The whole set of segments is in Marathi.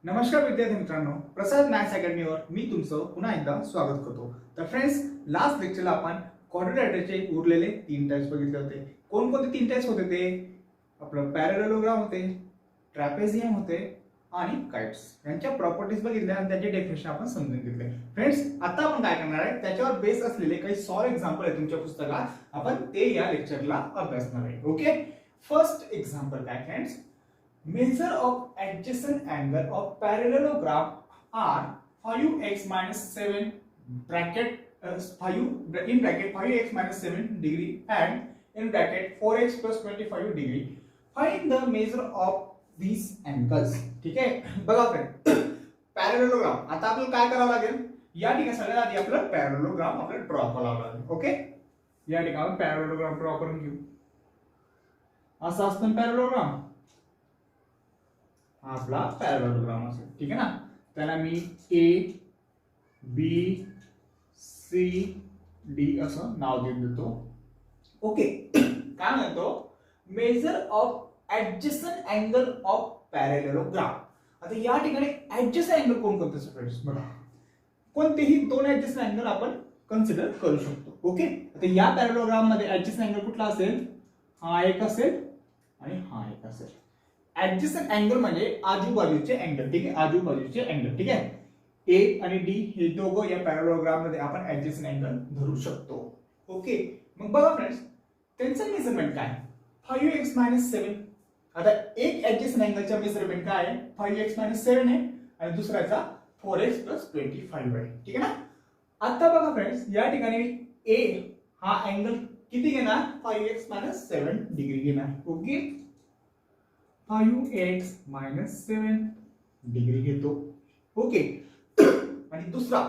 नमस्कार विद्यार्थी मित्रांनो, प्रसाद मॅथ्स अकॅडमीवर मी तुमचं पुन्हा एकदा स्वागत करतो. तर फ्रेंड्स, लास्ट लेक्चरला आपण क्वाड्रिलॅटरचे उरलेले 3 टाइप्स बघितले होते. कोणकोणते 3 टाइप्स होते ते? आपलं पॅरलेलोग्राम होते, ट्रॅपेझियम होते आणि काइट्स. यांच्या प्रॉपर्टीज बघितल्या आणि त्याचे डेफिनेशन आपण समजून घेतले. फ्रेंड्स, आता आपण काय करणार आहे, त्याच्यावर बेस असलेले काही सॉल्व एक्झाम्पल आहे तुमच्या पुस्तकात, आपण ते या लेक्चरला अभ्यासणार आहे. ओके, फर्स्ट एक्झाम्पल काय friends? Measure of adjacent angle of parallelogram are 5x minus 7 bracket 5 in bracket 5x minus 7 degree and in bracket 4x plus 25 degree. Find the measure of these angles. ठीक आहे, बघा फ्रेंड, पॅरलेलोग्राम. आता आपल्याला काय करावं लागेल? या ठिकाणी सगळ्यात आधी आपल्याला पॅरलेलोग्राम आपल्याला ड्रॉ करावा लागेल. ओके, या ठिकाणी पॅरलेलोग्राम ड्रॉ करून घेऊ. असा असतो पॅरलेलोग्राम, हा आपला पॅरलेलोग्राम असेल. ठीक आहे ना. त्याला मी ए बी सी डी असं नाव देतो. ओके, काय म्हणतो? Measure of adjacent angle of parallelogram. आता या ठिकाणी ऍडजस्टंट अँगल कोणकोणते फ्रेंड्स? बघा, कोणतेही 2 ऍडजस्टंट अँगल आपण कन्सिडर करू शकतो. ओके, आता या पॅरलेलोग्राम मध्ये ऍडजस्टंट अँगल कुठला असेल? हा एक असेल आणि हा एक असेल. ऍडजस्टंट अँगल म्हणजे आजूबाजूचे अँगल. ठीक आहे, आजूबाजूचे अँगल. ठीक आहे, ए आणि डी हे दोघं या पॅरलेलोग्राम मध्ये आपण ऍडजस्टंट अँगल धरू शकतो. ओके, मग बघा फ्रेंड्स, त्यांचं मेजरमेंट काय? 5x 7. आता एक ऍडजस्टंट अँगलचा मेजरमेंट काय आहे? 5x 7 आहे आणि दुसऱ्याचा 4x 25 आहे. ठीक आहे ना. आता बघा फ्रेंड्स, या ठिकाणी ए हा अँगल किती घेणार? 5x 7 डिग्री घेणार. ओके, 5x 7 डिग्री घेतो. ओके, आणि दुसरा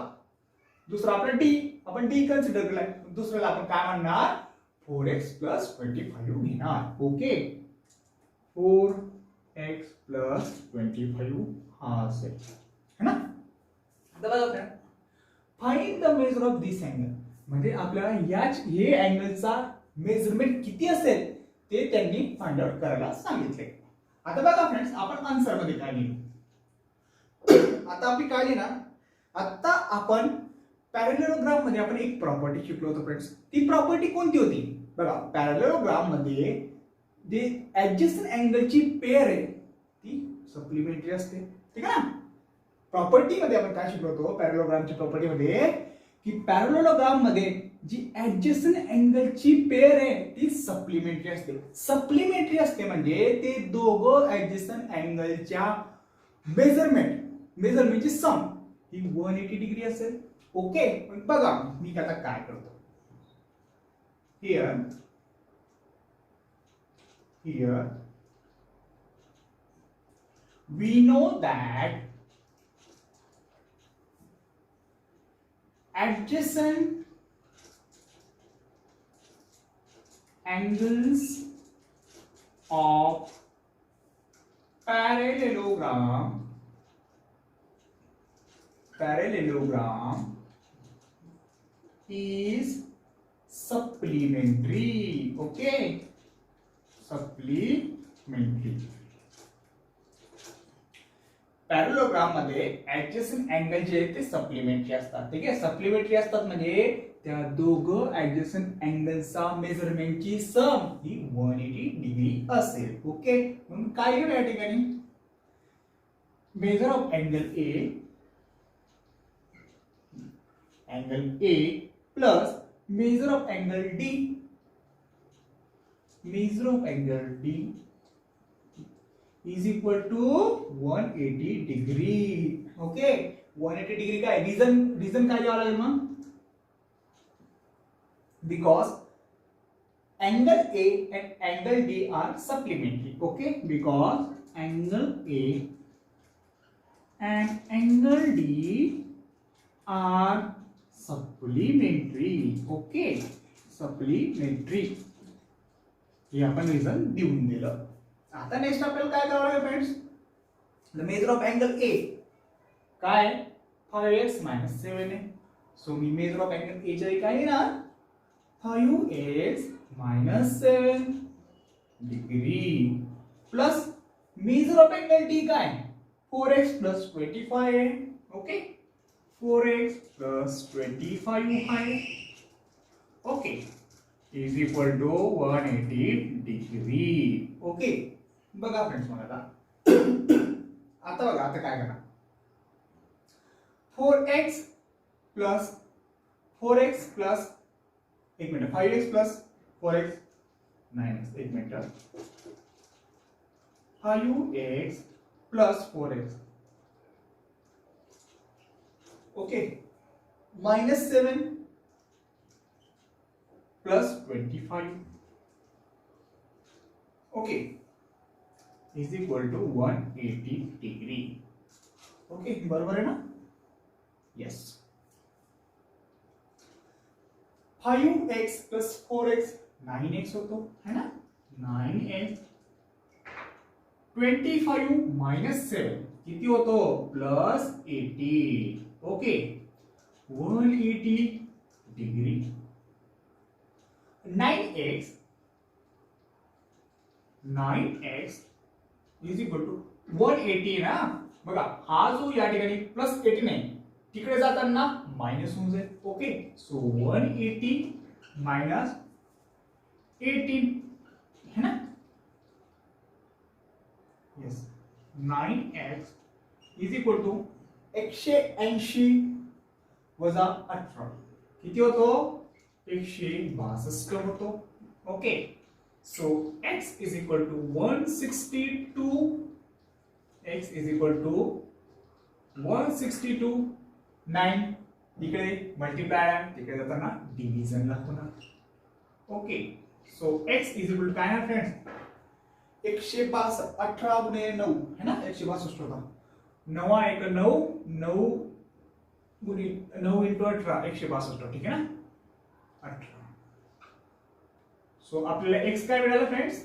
आपला डी, आपण डी कन्सिडर केलाय. दुसऱ्याला आपण काय म्हणणार? 4x 25 घेणार. ओके, 4x 25 हा असेल, है ना. आता बघा, find the measure of this angle. म्हणजे आपल्याला याच हे अँगलचा मेजरमेंट किती असेल ते त्यांनी फाइंड आउट करायला सांगितले. आता बघा फ्रेंड्स, आपण आन्सर मध्ये काय लिहिलं? आता आपली काय लिहिणार? आता आपण पॅरलेलोग्राम मध्ये आपण एक प्रॉपर्टी शिकलो होतो फ्रेंड्स. ती प्रॉपर्टी कोणती होती? बघा, पॅरलेलोग्राम मध्ये जे ऍडजस्टंट अँगलची पेअर आहे ती सप्लिमेंटरी असते. ठीक आहे ना. प्रॉपर्टी मध्ये आपण काय शिकलो होतो? पॅरलेलोग्रामची प्रॉपर्टी मध्ये की पॅरलेलोग्राम मध्ये जी ऍडजस्टंट अँगलची पेअर आहे ती सप्लिमेंटरी असते. सप्लिमेंटरी असते म्हणजे ते दोघं ऍडजस्टंट अँगलच्या मेजरमेंटची सम ही 180 डिग्री असेल. ओके, पण बघा मी आता काय करतो. Here we know that adjacent angles of parallelogram is supplementary. Okay, supplementary. Parallelogram मध्ये ऍडजस्टंट अँगल जे आहेत ते सप्लिमेंटरी असतात. ठीक आहे, सप्लिमेंटरी असतात म्हणजे त्या दोघं ऍडजस्टंट अँगलचा मेजरमेंटची सम ही 180 डिग्री असेल. ओके, म्हणून काय घेऊ या ठिकाणी? Measure of angle A plus measure of angle D is equal to 180 degree. Okay, 180 degree काय? रिझन काय द्यावं लागेल मग? Because angle A and angle D are supplementary. Okay, because angle A and angle D are supplementary. Okay, supplementary हे आपण रिझन देऊन दिलं. आता नेक्स्ट आपल्याला काय करावं लागेल friends? The major of angle ए काय? 5x 7 आहे. So me major of angle ए च्या काय लिहिणार? 5x 7 degree plus measure of angle D काय? 4x प्लस 25 आहे. ओके, 4x प्लस 25 आहे. Okay, is equal to 180 degree. Okay, बघा फ्रेंड्स, मला आता बघा आता काय करणार. 4x plus 1 minute 5x plus 4x 9x 1 minute 5x plus 4x. Okay, -7 plus 25. Okay, is equal to 180 degree. Okay, बरोबर आहे ना. Yes. 5x plus 4x 9x होतो है ना. 9x 25 माइनस 7 किती होतो plus 80. Okay, 180 degree. 9x is equal to 180 ना. बघा, हा जो या ठिकाणी प्लस 80 नाही, तिकडे जाताना मायनस होऊन जाईल. ओके, सो 180 मायनस 18 है ना. Yes, 9x is equal to 180 वजा 18 किती होतो 162 होतो. Okay, so x is equal to 162. x is equal to 162. 9 इकडे मल्टिप्लाय आहे, तिकडे जाताना डिव्हिजन लागतो. Okay, so x is equal to काय ना फ्रेंड्स 162. 18 गुणिले 9 है ना, 162 होता. 9 1 9 9 गुणिले 9 इंटू 18 162. ठीक आहे ना, 18. सो आपल्याला x काय मिळालं friends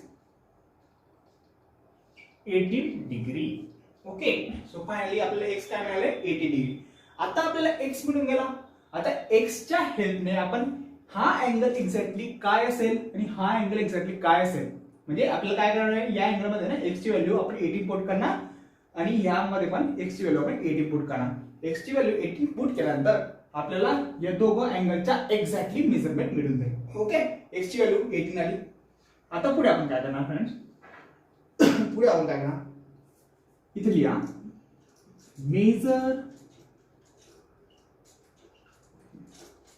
18 degree. Okay, so finally आपल्याला x काय मिळाले 80 डिग्री. आता आपल्याला x मिळून गेला. आता x च्या हेल्पने आपण हा अँगल एक्झॅक्टली काय असेल आणि हा अँगल एक्झॅक्टली काय असेल म्हणजे आपल्याला काय करणार आहे, या अँगल मध्ये ना x ची व्हॅल्यू आपण 18 पुट करणार आणि यामध्ये पण x ची व्हॅल्यू आपण 18 पुट करणार. x ची व्हॅल्यू 18 पुट केल्यानंतर आपल्याला या दोघं अँगलच्या एक्झॅक्टली मेजरमेंट मिळून जाईल. ओके, x ची व्हॅल्यू 18 आली. आता पुढे आपण काय करणार फ्रेंड्स, पुढे आपण काय करणार, इथे लिहा मेजर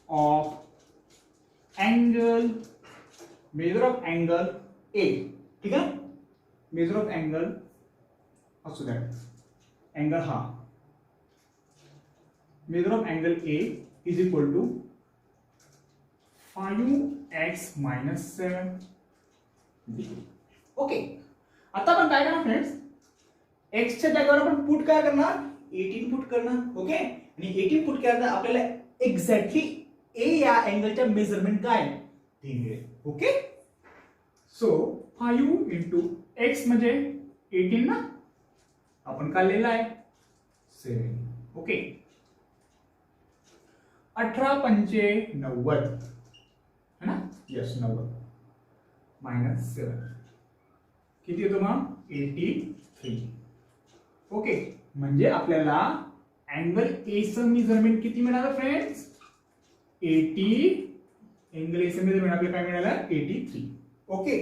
ऑफ अँगल A. ठीक आहे, मेजर ऑफ अँगल असू द्या, अँगल हा measure of angle A is equal to 5x minus 7 degree. Okay, आता आपण काय करणार फ्रेंड्स, x च्या जागेवर आपण पुट काय करणार 18 पुट करणार. ओके, आणि 18 पुट केल्यानंतर आपल्याला एक्झॅक्टली A या अँगलच्या मेजरमेंट काय ते मिळेल. ओके, सो 5 इंटू x म्हणजे 18 ना, आपण काढलेला आहे 7. ओके, 18 पंचे 90 है ना. यस, 90 मायनस 7 किती येतो मग 83. ओके, म्हणजे आपल्याला अँगल ए चं मेजरमेंट किती मिळालं फ्रेंड्स 80. अँगल ए चं मेजरमेंट आपल्याला काय मिळालं 83. ओके,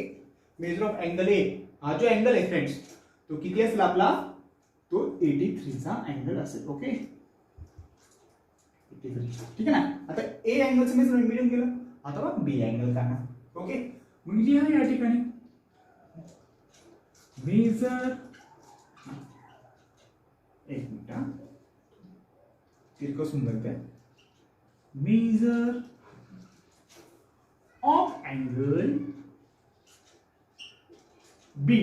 मेजर ऑफ अँगल ए, हा जो अँगल आहे फ्रेंड्स तो किती असेल आपला, तो 83 चा अँगल असेल. ओके, 83. ठीक आहे ना. आता ए अँगलचं मेजरमेंट मिळून गेलं. आता बघ बी अँगल काढणार. ओके, मग लिहा या ठिकाणी मेजर, एक मिनिट तिरकं सुंदर काय, मेजर ऑफ अँगल बी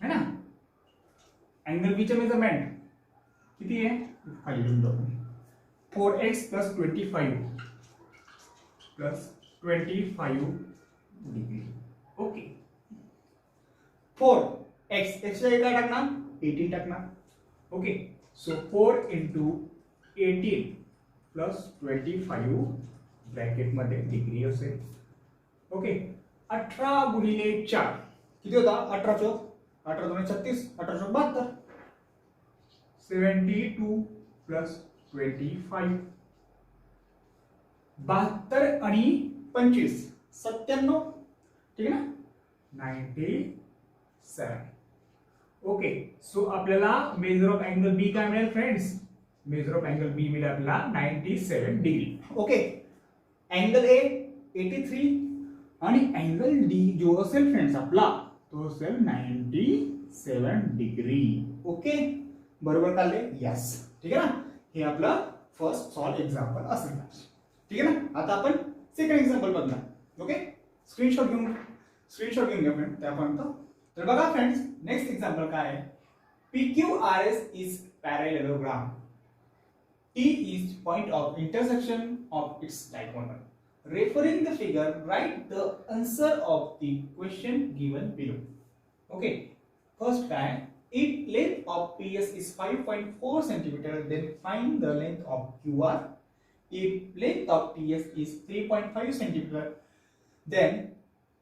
है ना. अँगल बी चे मेजरमेंट किती आहे 4x plus 25 plus 25 degree. Okay, 4x x ला काय टाकणार 18 टाकणार. Okay, so 4 into 18 plus 25 bracket मध्ये डिग्री असेल. ओके, 18 गुणिले 4 किती होता 18 2 36 18 72. 72 प्लस 25 72 आणि 25 97 ठीक आहे ना 97 ओके सो आपल्याला मेजर ऑफ अँगल बी काय मिळेल फ्रेंड्स मेजर ऑफ अँगल बी मिळेल आपल्याला 97 डिग्री ओके अँगल ए 83 आणि अँगल डी जो असेल फ्रेंड्स आपला तो असेल 97 डिग्री ओके बरोबर काढले यस ठीक आहे ना हे आपलं फर्स्ट सॉल्व एक्झाम्पल असेल ठीक आहे ना आता आपण सेकंड एक्झाम्पल बघणार ओके स्क्रीनशॉट घेऊन घ्या फ्रेंड त्यापर्यंत तर बघा फ्रेंड्स नेक्स्ट एक्झाम्पल काय आहे PQRS is parallelogram T is point of intersection of its diagonal. Referring the figure, write the answer of the question given below. Okay. First guy, if length of PS is 5.4 centimeter, then find the length of QR. If length of PS is 3.5 centimeter, then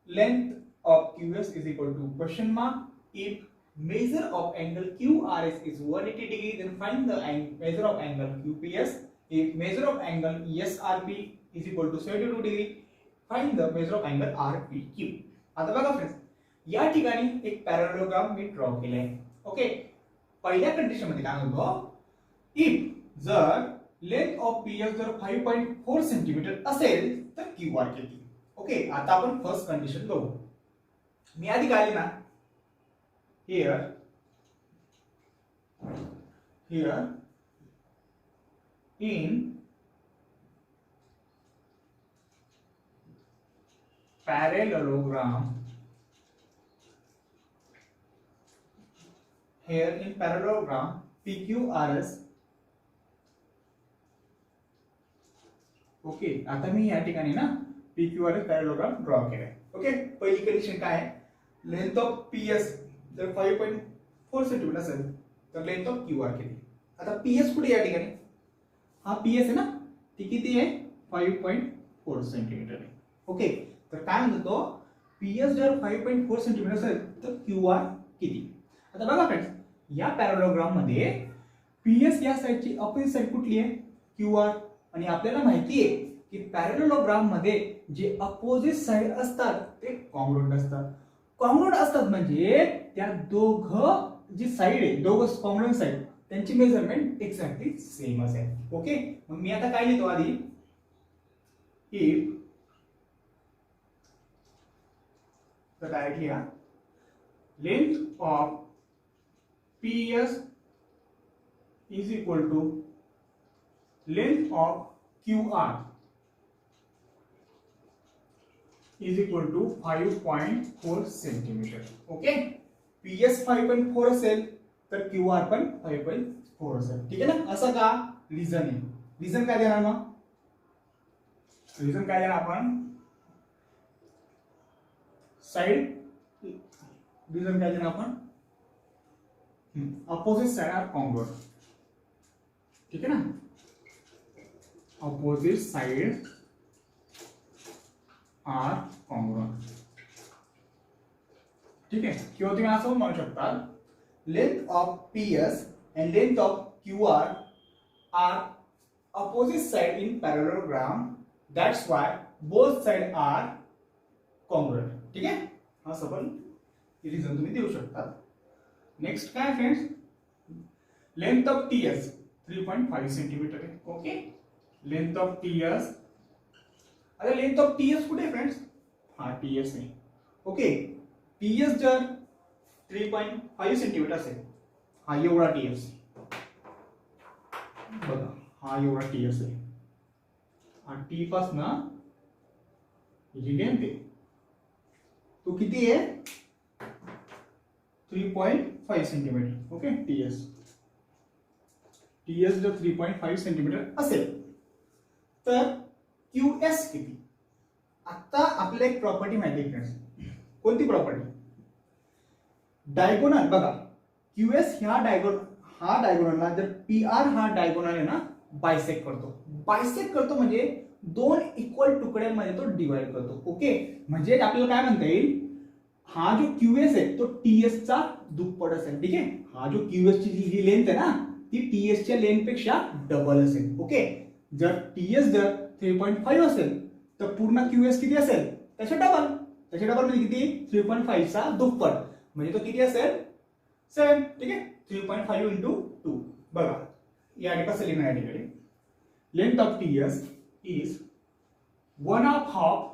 length of QS is equal to question mark. If measure of angle QRS is 180 degree, then find the measure of angle QPS. If measure of angle ESRP is equal to 72 degree, find the measure of angle RPQ. आता बघा फ्रेंड्स या ठिकाणी एक पॅरलेलोग्राम मी ड्रॉ केलाय ओके पहिल्या कंडिशन मध्ये काय होतो इफ जर लेंथ ऑफ PS जर 5.4 सेंटीमीटर असेल तर QR किती ओके आता आपण फर्स्ट कंडिशन बघू मी आधी काय लिहिणार here in parallelogram PQRS okay आता मी या ठिकाणी ना PQRS पॅरलेलोग्राम ड्रॉ केलाय ओके पहिली कंडिशन काय आहे लेंथ ऑफ PS जर 5.4 सेंटीमीटर असेल तर लेंथ ऑफ QR किती आता PS कुठे या ठिकाणी हा PS आहे ना ती किती आहे 5.4 सेंटीमीटर आहे ओके तर काय म्हणतो PS जर 5.4 सेंटीमीटर असेल तर QR किती आता बघा फ्रेंड्स या पॅरलेलोग्राम मध्ये PS या साइडची अपोजिट साइड कुठली आहे QR आणि आपल्याला माहिती आहे की पॅरलेलोग्राम मध्ये जे अपोजिट साइड असतात ते कॉन्ग्रुएंट असतात म्हणजे त्या दोघं जी साइड आहे दोघं कॉन्ग्रुएंट साइड त्यांची मेजरमेंट एक्झॅक्टली सेम असेल ओके मग मी आता काय लिहितो आधी इफ तर डायरेक्टली लिहा length of PS is equal to length of QR is equal to 5.4 centimetre okay PS 5.4 असेल तर QR पण 5.4 असेल ठीक आहे ना असं का रिझन काय देणार मग रिझन काय देणार आपण साइड रिझन काय देणार आपण अपोजिट साइड आर कॉन्ग्रुएंट ठीक आहे ना अपोजिट साइड आर कॉन्ग्रुएंट ठीक आहे किंवा तुम्ही असं म्हणू शकता length of PS and length of QR are opposite side in parallelogram that's why both side are congruent ठीक आहे असं पण रिझन तुम्ही देऊ शकता नेक्स्ट काय friends length of TS 3.5 centimetre आहे ओके लेंथ ऑफ TS आता लेंथ ऑफ TS कुठे फ्रेंड्स हा TS आहे ओके TS जर 3.5 सेंटीमीटर असेल हा एवढा TS बघा हा एवढा TS आहे हा T पासून जी लेंथ आहे तो किती आहे 3.5 सेंटीमीटर ओके TS जर 3.5 सेंटीमीटर असेल तर QS किती आता आपल्याला एक प्रॉपर्टी माहिती आहे कोणती प्रॉपर्टी डायगोनल बघा QS ह्या डायगोनलला जर PR हा डायगोनल आहे ना बायसेक्ट करतो म्हणजे दोन इक्वल तुकड्यांमध्ये तो डिवाइड करतो ओके म्हणजे आपल्याला काय म्हणता येईल हा जो QS आहे तो TS चा दुप्पट असेल ठीक आहे हा जो QS ची जी लेंथ आहे ना ती TS च्या लेंथ पेक्षा डबल असेल. ओके, जर TS जर 3.5 असेल तर पूर्ण QS किती असेल, त्याच्या डबल. त्याच्या डबल म्हणजे किती, 3.5 चा दुप्पट, म्हणजे तो किती असेल 7. ठीक आहे, 3.5 into 2. बघा या ठिकाणी कसं लिहिणार, या ठिकाणी length of TS is 1/2 of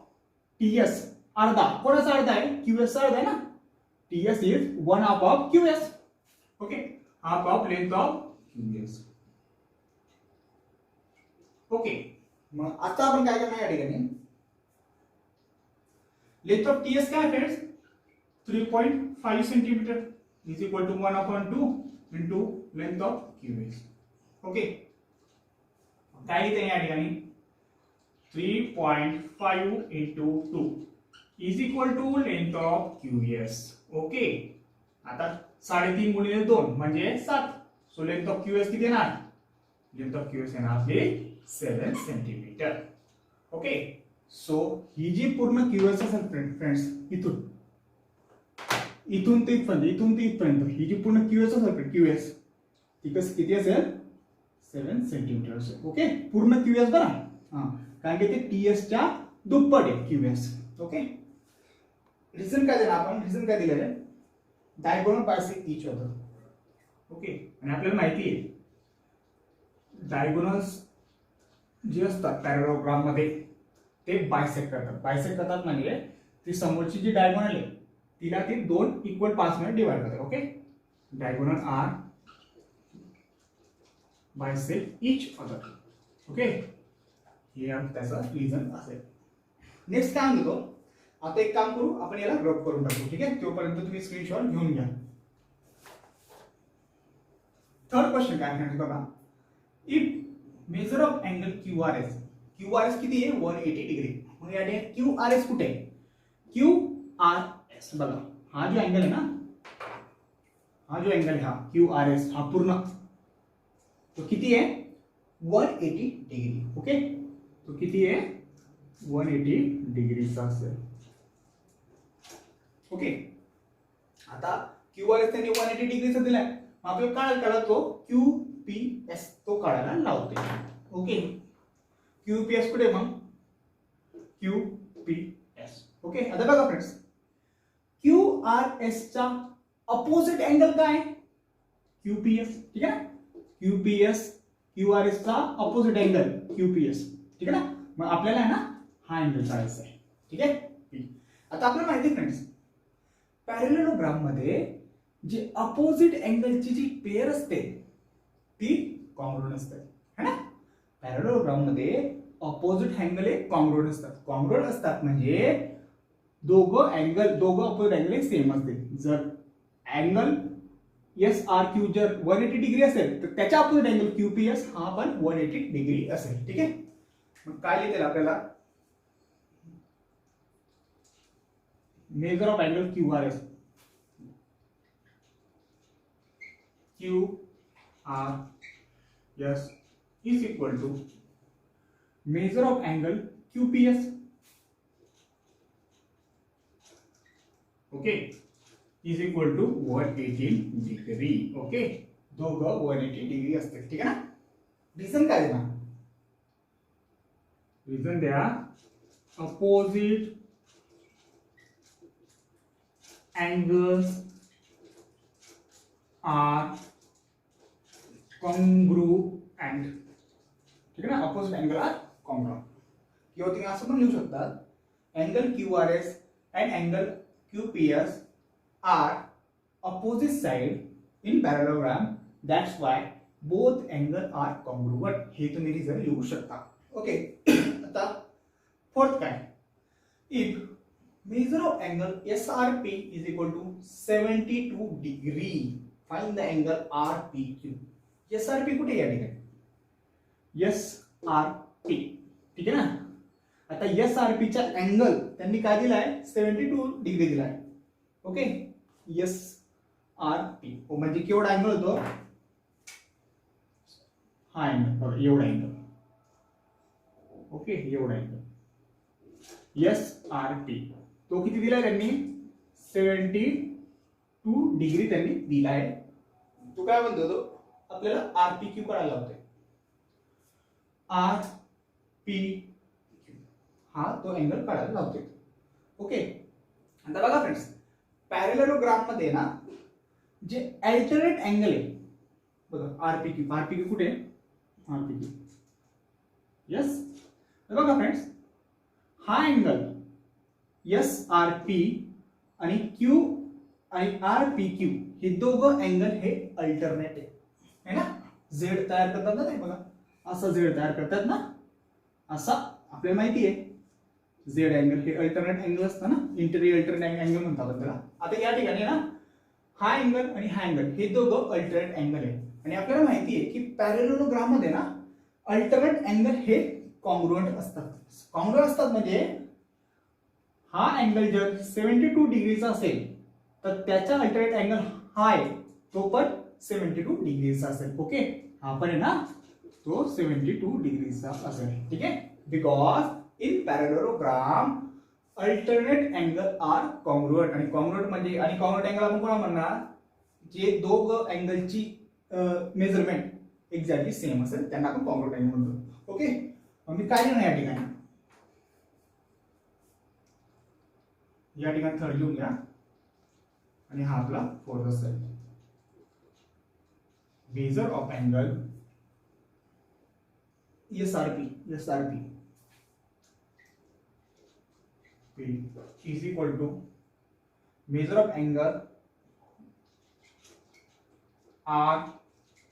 TS, अर्धा. कोणाचा अर्धा आहे, QS चा अर्धा आहे ना. TS is 1/2 of QS. Okay, half of length of QS. Okay, मग आता आपण काय करणार या ठिकाणी, लेंथ ऑफ TS काय friends, 3.5 centimetre is equal to 1/2 into length of QS. Okay, काय लिहिते या ठिकाणी, 3.5 into 2 is equal to length of QS. Okay, आता 3.5 गुणिले 2 म्हणजे 7. सो लेंथ ऑफ QS किती येणार, लेंथ ऑफ QS येणार आपली 7 सेंटीमीटर. ओके, सो ही जी पूर्ण QS असेल फ्रेंड्स, इथून ते इथपर्यंत ही जी पूर्ण QS असेल QS ती किती असेल, 7 सेंटीमीटर असेल. ओके, पूर्ण QS बरं, हां, कारण की ते TS च्या दुप्पट आहे QS. ओके, रिझन काय दिलं आपण, रिझन काय दिलेलं आहे, diagonal bisect each other. Okay, आणि आपल्याला माहिती आहे डायगोनल्स जे असतात पॅराग्राफ मध्ये ते बायसेक्ट करतात म्हणजे ती समोरची जी डायगोनल आहे तिला ती 2 इक्वल पार्ट्स मध्ये डिवाइड करतात. Okay, diagonal are bisect each other. Okay, हे त्याचं रिझन असेल. नेक्स्ट काय म्हणतो, आता एक काम करू, आपण याला रब करून टाकू. ठीक आहे, तोपर्यंत तुम्ही स्क्रीनशॉट घेऊन घ्या. थर्ड क्वेश्चन काय फ्रेंड्स बघा, if major of angle QRS किती आहे, 180 डिग्री. मग या ठिकाणी QRS कुठे आहे, QRS बघा, हा जो अँगल आहे ना, हा जो अँगल आहे हा QRS, हा पूर्ण तो किती आहे, 180 डिग्री. ओके, तो किती आहे, 180 डिग्रीचा असेल. ओके, आता QRS त्यांनी 180 डिग्रीचा दिलाय, मग आपल्याला काय काढा, तो QPS तो काढायला लावते. ओके, QPS कुठे, मग QPS. ओके, आता बघा फ्रेंड्स, QRS चा अपोजिट अँगल काय, QPS. ठीक आहे ना, QPS QRS चा अपोजिट अँगल QPS. ठीक आहे ना, मग आपल्याला आहे ना हा अँगल काढायचा आहे. ठीक आहे, आता आपल्याला माहिती फ्रेंड्स, पॅरलेलोग्राम मध्ये जी अपोजिट अँगलची जी पेअर असते ती कॉन्ग्रुएंट असते, है ना. पॅरलेलोग्राम मध्ये अपोजिट अँगल हे कॉन्ग्रुएंट असतात म्हणजे दोघं अपोजिट अँगल सेम असते. जर अँगल SRQ जर 180 डिग्री असेल तर त्याच्या अपोजिट अँगल QPS हा पण 180 डिग्री असेल. ठीक आहे, मग काय लिहितील आपल्याला, major of angle QRS is equal to measure of angle QPS. Okay, is equal to 180 degree. Okay, दोघं 180 डिग्री असतात. ठीक आहे ना. रिझन काय देणार, रिझन द्या अपोजिट angles are congruent. ठीक आहे ना, अपोजिट अँगल आर कॉन्ग्रुएंट. किंवा तुम्ही असं पण लिहू शकता, angle QRS and angle QPS are opposite side in parallelogram, that's why both angle are congruent. हे तुम्ही रिझन लिहू शकता. ओके, आता फोर्थ काय, if measure of angle SRP is equal to 72 degree, find the angle RPQ. SRP कुठे या ठिकाणी, SRP. ठीक आहे ना, आता SRP चा अँगल त्यांनी काय दिलाय, 72 डिग्री दिलाय. ओके, SRP म्हणजे केवढा अँगल होतो, हा अँगल एवढा अँगल. ओके, एवढा अँगल SRP तो किती दिलाय त्यांनी, 72 डिग्री त्यांनी दिलाय. तो काय म्हणतो, तो आपल्याला आरपीक्यू करायला लावते. आर पी हा तो अँगल काढायला लावते. ओके, आता बघा फ्रेंड्स, पॅरेललोग्राम मध्ये ना जे अल्टरनेट अँगल आहे बघा, आरपीक्यू. आरपीक्यू कुठे आहे? आरपीक्यू, यस. बघा फ्रेंड्स, हा अँगल एस आर पी आणि क्यू आणि आर पी क्यू हे दोघं अँगल हे अल्टरनेट आहे ना. झेड तयार करतात ना ते बघा, असं झेड तयार करतात ना, असा आपल्याला माहिती आहे. झेड अँगल हे अल्टरनेट अँगल असतं ना, इंटरियर अल्टरनेट अँगल म्हणतात त्याला. आता या ठिकाणी ना हा अँगल आणि हा अँगल हे दोघं अल्टरनेट अँगल आहे. आणि आपल्याला माहिती आहे की पॅरेललोग्राम मध्ये ना अल्टरनेट अँगल हे कॉन्ग्रुएंट असतात. कॉन्ग्रुएंट असतात म्हणजे हा अँगल जर 72 डिग्रीचा असेल तर त्याचा अल्टरनेट अँगल हा आहे तो पण 72 डिग्रीचा असेल. ओके, हा पण आहे ना तो 72 डिग्रीचा असेल. ठीक आहे, because in parallelogram alternate angle are congruent. आणि कॉन्ग्रुएंट म्हणजे, आणि कॉन्ग्रुएंट अँगल आपण कोणा म्हणणार? जे दोघं अँगलची मेजरमेंट एक्झॅक्टली सेम असेल त्यांना आपण कॉन्ग्रुएंट अँगल म्हणतो. ओके, मग मी काय लिहिणार या ठिकाणी? या ठिकाणी थर्ड लिहून घ्या आणि हा आपला फोर्थ असेल. Measure of angle SRP is equal to measure of angle R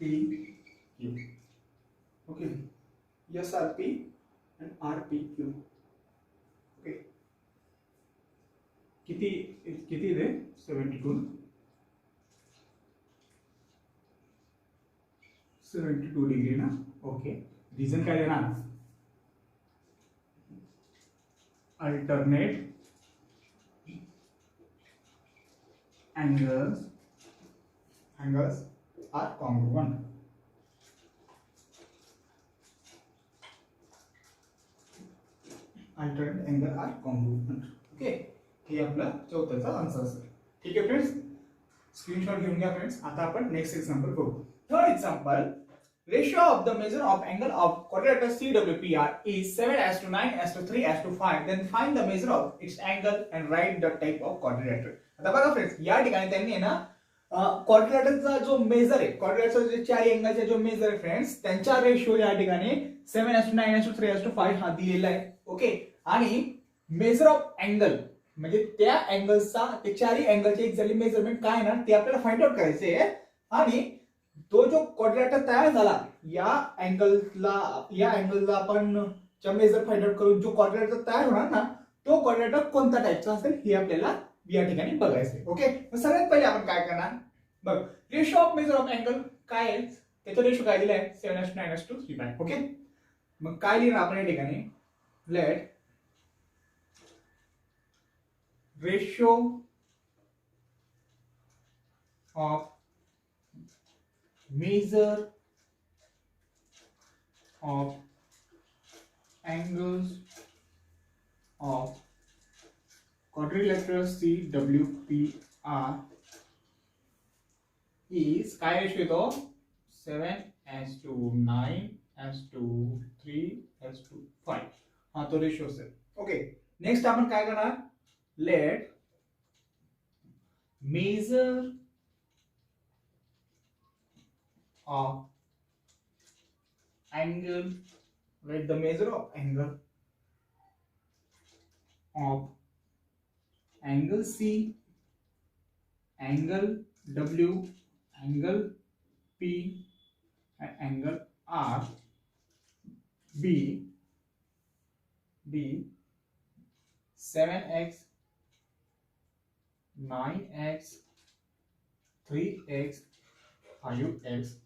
P Q. Okay, SRP आणि आर पी क्यू. ओके, किती किती आहे? 72 डिग्री ना. ओके, रिझन काय देणार? Alternate angles are congruent. Alternate angle are congruent. Okay, हे आपला चौथ्याचा आन्सर असेल. ठीक आहे फ्रेंड्स, स्क्रीनशॉट घेऊन घ्या फ्रेंड्स. आता आपण नेक्स्ट एक्झाम्पल बघू. Third example, ratio of the measure of angle of quadrilateral CWPR is 7:9:3:5. Then find the measure of its angle and write the type of quadrilateral. आता बघा फ्रेंड्स, या ठिकाणी त्यांनी ना क्वाड्रिलॅटरलचा जो मेजर आहे, क्वाड्रिलॅटरचा जे चार अँगलचा जो मेजर आहे फ्रेंड्स, त्यांचा रेशो या ठिकाणी 7:9:3:5 हा दिलेला आहे. ओके, आणि मेजर ऑफ अँगल म्हणजे त्या अँगलचा, ते चारही अँगलचे एक्झॅक्टली मेजरमेंट काय ना ते आपल्याला फाइंड आउट करायचे आहे. आणि तो जो क्वाड्रिलॅटर तयार झाला या अँगलला आपण मेजर फाइंड आउट करून जो क्वाड्रिलॅटर तयार होणार ना तो क्वाड्रिलॅटर कोणत्या टाइपचा असेल हे आपल्याला या ठिकाणी बघायचं आहे. ओके, मग सगळ्यात पहिले आपण काय करणार? बघ, ratio of major of angle काय आहे? त्याचा रेशो काय दिलाय? 7:9:3:5. ओके, मग काय लिहिणार आपण या ठिकाणी? Let ratio of measure of angles of quadrilateral CWPR is काय रेशो येतो? 7:9:3:5 हा तो रेशो असेल. ओके, नेक्स्ट आपण काय करणार? Let measure of angle, write the measure of angle C, angle W, angle P and angle R be 7x, 9x, 3x, 5x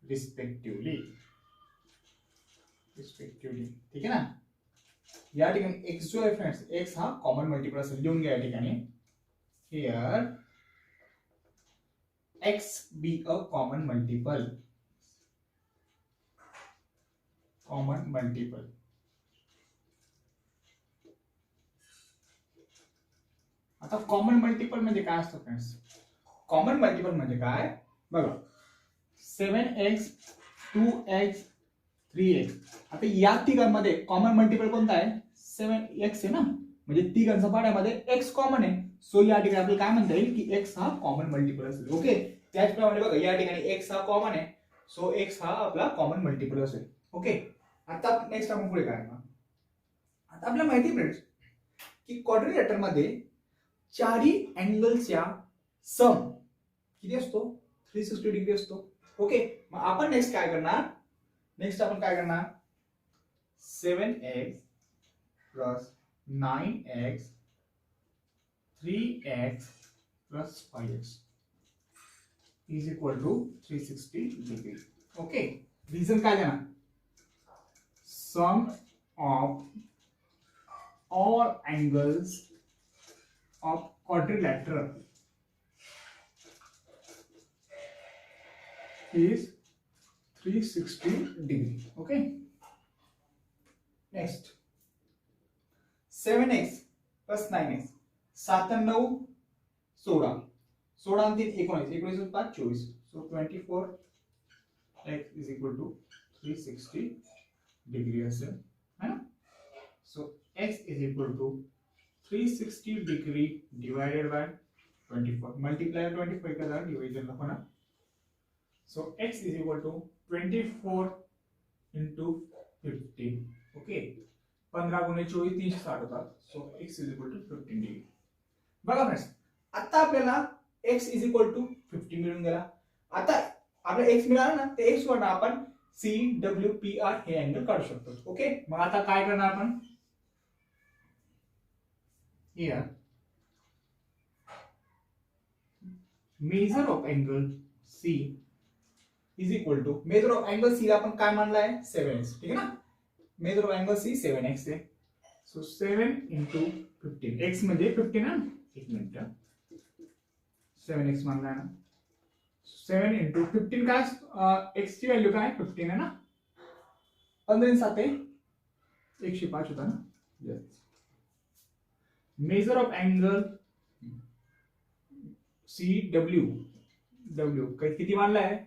respectively. ठीक आहे ना. या ठिकाणी x जो आहे फ्रेंड्स, x हा कॉमन मल्टिपल असेल. लिहून घ्या या ठिकाणी. Here x be a common multiple. आता कॉमन मल्टिपल म्हणजे काय असतं फ्रेंड्स? कॉमन मल्टिपल म्हणजे काय बघा, 7x 2x 3x. आता या तिघांमध्ये कॉमन मल्टिपल कोणता आहे? 7x आहे ना, म्हणजे तिघांच्या पाड्यामध्ये x कॉमन आहे. सो या ठिकाणी आपल्याला काय म्हणता येईल की x हा कॉमन मल्टिपल असेल. ओके, त्याचप्रमाणे बघा या ठिकाणी x हा कॉमन आहे, सो x हा आपला कॉमन मल्टिपल असेल. ओके, आता नेक्स्ट आपण पुढे काय करणार? आता आपल्याला माहिती फ्रेंड्स की क्वाड्रिलेटरल मध्ये चारही अँगलच्या सम किती असतो? 360 डिग्री असतो. ओके, मग आपण नेक्स्ट काय करणार? नेक्स्ट आपण काय करणार? 7x plus 9x 3x plus 5x is equal to 360 degree. Okay, reason काय देणार? Sum of all angles of quadrilateral is 360 degree. Okay, next 7x plus 9x 7 and 9 16 16 and 3 19 19 5 24, so 24x is equal to 360 degree असेल है ना. So x is equal to 360 degree divided by 24, multiply 24 का जरा डिवीजन ला होना. So x is equal to 24 into 15. Okay, 15 गुणे 24 360 होतात. So x is equal to 15 degree. बघा फ्रेंड्स, आता आपल्याला x is equal to 50 मिळून गेला. आता आपल्याला x मिळाला ना, ते x वरनं आपण CWPR हे अँगल काढू शकतो. ओके, मग आता काय करणार आपण? Here measure of angle C is equal to, measure of angle C आपण काय मानला आहे? 7x. ठीक आहे ना, major of angle C 7x आहे. सो 7 into 15, x म्हणजे 15 ना, एक मिनिट, 7x मानला ना. 7 into 15 काय? x ची व्हॅल्यू काय? 15 आहे ना. 15 7 105 होता ना. Yes, major of angle CW किती मानला आहे?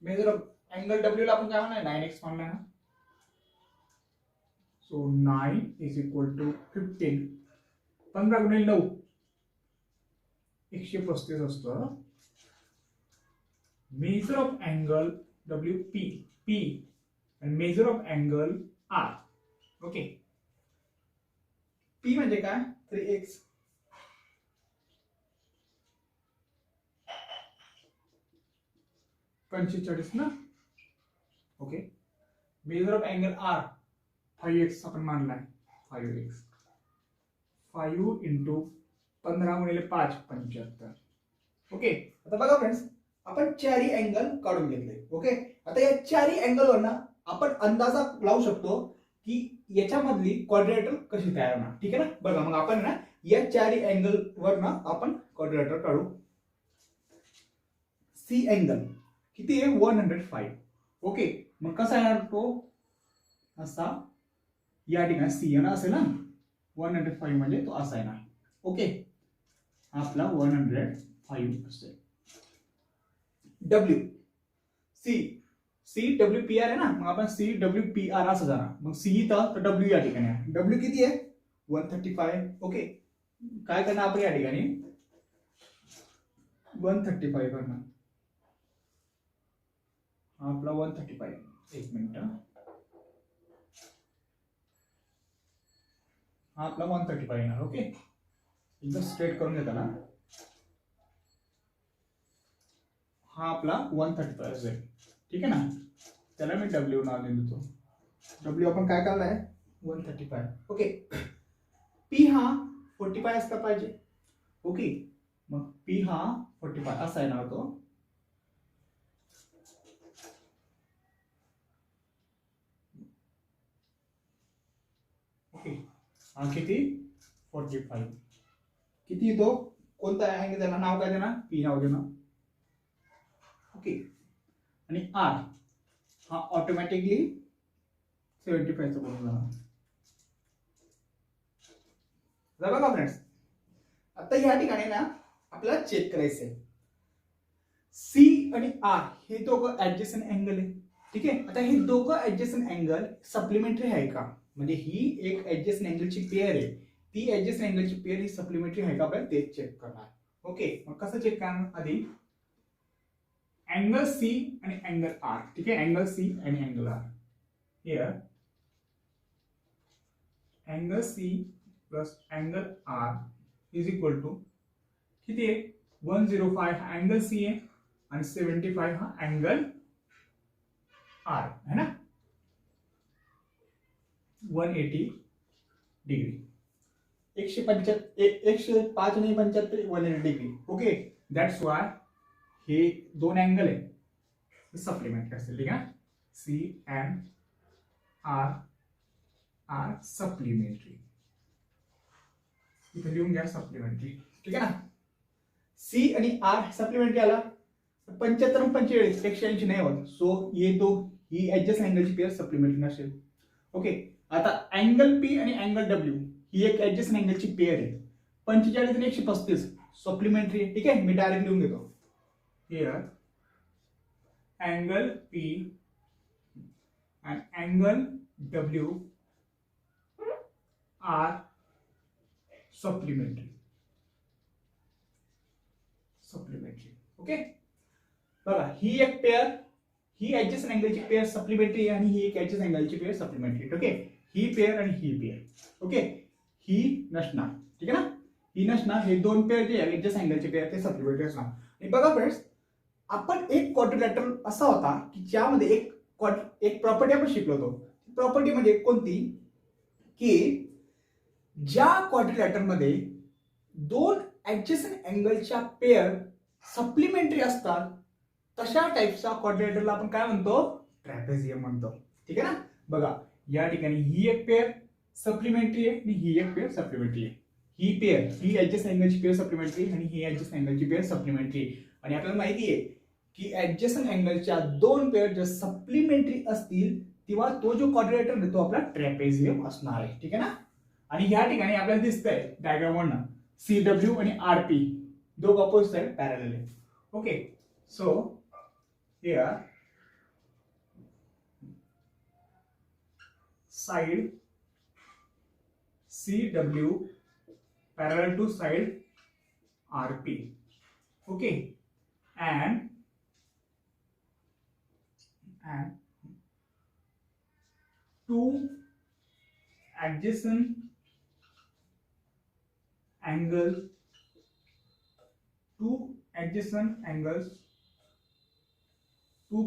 मेजर ऑफ एंगल W ला आपण काय म्हणणार? 9x मानणार ना. So 9 is equal to 15. 15 गुणिले 9 135 असतो. Major of angle WP P आणि major of angle R. Okay, P म्हणजे काय? 3x. ना. Okay, major of angle R 5x आपण मानलाय. 5x 5 into 15 गुणिले 5 75. ओके, आता बघा फ्रेंड्स, आपण चारही अँगल काढून घेतले. ओके, आता या चारही अँगल वरना आपण अंदाजा लावू शकतो की याच्यामधली क्वाड्रिलेटरल कशी तयार होणार. ठीक आहे ना. बघा मग आपण ना या चारही अँगल वरना आपण क्वाड्रिलेटरल काढू. सी अँगल किती आहे? 105. ओके, मग कसा येणार तो? असा या ठिकाणी सी येणार असेल ना. 105 म्हणजे तो असा येणार. ओके, आपला 105 असेल. W C W P R आहे ना, मग आपण सी डब्ल्यू पी आर असं जाणार. मग सी इथं तर डब्ल्यू या ठिकाणी आहे. डब्ल्यू किती आहे? 135. ओके, काय करणार आपण या ठिकाणी? 135 करणार. आपला 135. एक मिनिट, हा आपला 135 येणार. ओके, एकदम स्ट्रेट करून घेताना हा आपला 135 असेल. ठीक आहे ना. त्याला मी डब्ल्यू नाव देतो. डब्ल्यू आपण काय करणार आहे? 135. ओके, पी हा 45 असला पाहिजे. ओके, मग पी हा 45 असा येणार तो. हा किती? 45. किती तो? कोणता आहे? त्याला नाव काय देणार? पी नाव देणार. ओके, आणि आर हा ऑटोमॅटिकली 75 चा बनून जाणार. बघा फ्रेंड्स, आता या ठिकाणी ना आपल्याला चेक करायचंय सी आणि आर हे दोघं ऍडजस्टंट अँगल आहे. ठीक आहे, आता हे दोघं ऍडजस्टंट अँगल सप्लिमेंटरी आहे का, म्हणजे ही एक ऍडजस्टंट अँगलची पेअर आहे, ती ऍडजस्टंट अँगलची पेअर ही सप्लिमेंटरी आहे का आपण ते चेक करणार. ओके, मग कसं चेक करणार, आधी अँगल सी आणि अँगल आर. ठीक आहे, अँगल सी आणि angle R. Here angle C plus angle R is equal to किती आहे, 105 हा अँगल सी आहे आणि 75 हा अँगल आर है ना, 180 डिग्री. 105 नाही 75, 180 डिग्री. ओके, दॅट्स वाय हे दोन अँगल आहे सप्लिमेंटरी असतील. ठीक आहे, C and R R supplementary. इथे लिहून घ्या सप्लिमेंटरी. ठीक आहे ना, सी आणि आर सप्लिमेंटरी आला, 75 आणि 45 180 नाही होत, सो ये तो ही ऍडजस्टंट अँगलची पेअर सप्लिमेंटरी नसेल. ओके, आता अँगल पी आणि अँगल डब्ल्यू ही एक ऍडजस्टंट अँगलची पेअर आहे, 45 आणि 135 सप्लिमेंटरी आहे. ठीक आहे, मी डायरेक्ट लिहून घेतो. Here angle P and angle W are supplementary. Okay, बघा ही एक पेअर, ही ऍडजस्टंट अँगलची पेअर सप्लिमेंटरी आणि ही एक ऍडजस्टंट अँगलची पेअर सप्लिमेंटरी. ओके, ही पेअर आणि ही पेअर. ओके, ही नसणार. ठीक आहे ना, ही नसणार, हे दोन पेअर जे ऍडजस्टंट अँगलचे पेअर ते सप्लिमेंटरी असणार. आणि बघा फ्रेंड्स, आपण एक क्वाड्रिलॅटरल असा होता की ज्यामध्ये एक प्रॉपर्टी आपण शिकलो होतो. प्रॉपर्टी म्हणजे कोणती, की ज्या क्वाड्रिलॅटरमध्ये दोन ऍडजस्टंट अँगलच्या पेअर सप्लिमेंटरी असतात तशा टाइपचा क्वाड्रिलॅटरला आपण काय म्हणतो, ट्रॅपेझियम म्हणतो. ठीक आहे ना, बघा या ठिकाणी ही एक पेअर सप्लिमेंटरी आहे आणि ही एक पेअर सप्लिमेंटरी आहे. ही पेअर ही ऍडजस्टंट अँगलची पेअर सप्लिमेंटरी आणि ही ऍडजस्टंट अँगलची पेअर सप्लिमेंटरी. आणि आपल्याला माहिती आहे की ऍडजस्टंट अँगलच्या दोन पेअर जर सप्लिमेंटरी असतील तेव्हा तो जो क्वाड्रिलॅटर आहे तो आपला ट्रॅपेझियम असणार आहे. ठीक आहे ना, आणि या ठिकाणी आपल्याला दिसतंय डायग्राम वरनं सी डब्ल्यू आणि आर पी दोघ अपोजिट आहेत, पॅरलल आहे. Okay, so here side C W parallel to side R P. Okay, and two adjacent angles, two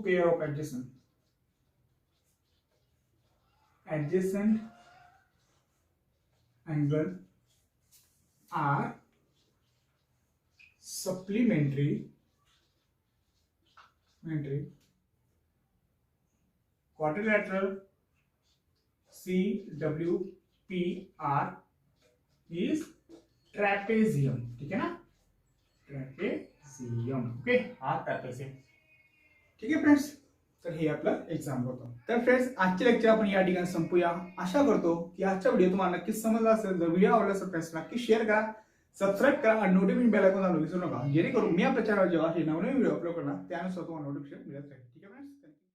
pair of adjacent angle are supplementary quadrilateral CWPR is trapezium. ठीक है ना, ट्रॅपेझियम. ओके, हा ट्रॅपेझियम. ठीक आहे फ्रेंड्स, तर हे आपलं एक्झाम होतं. तर फ्रेंड्स, आजचे लेक्चर आपण या ठिकाणी संपूया. आशा करतो की आजचा व्हिडिओ तुम्हाला नक्कीच समजला असेल. जर व्हिडिओ आवडला असेल फ्रेंड्स नक्की शेअर करा, सबस्क्राईब करा आणि नोटिफिकेशन बेल आयकॉन दाबून विसरू नका, जेणेकरून मी आपल्या चॅनलवर जेव्हा हे नवनवीन व्हिडिओ अपलोड करणार त्यानुसार तुम्हाला नोटिफिकेशन मिळत राहील. ठीक आहे.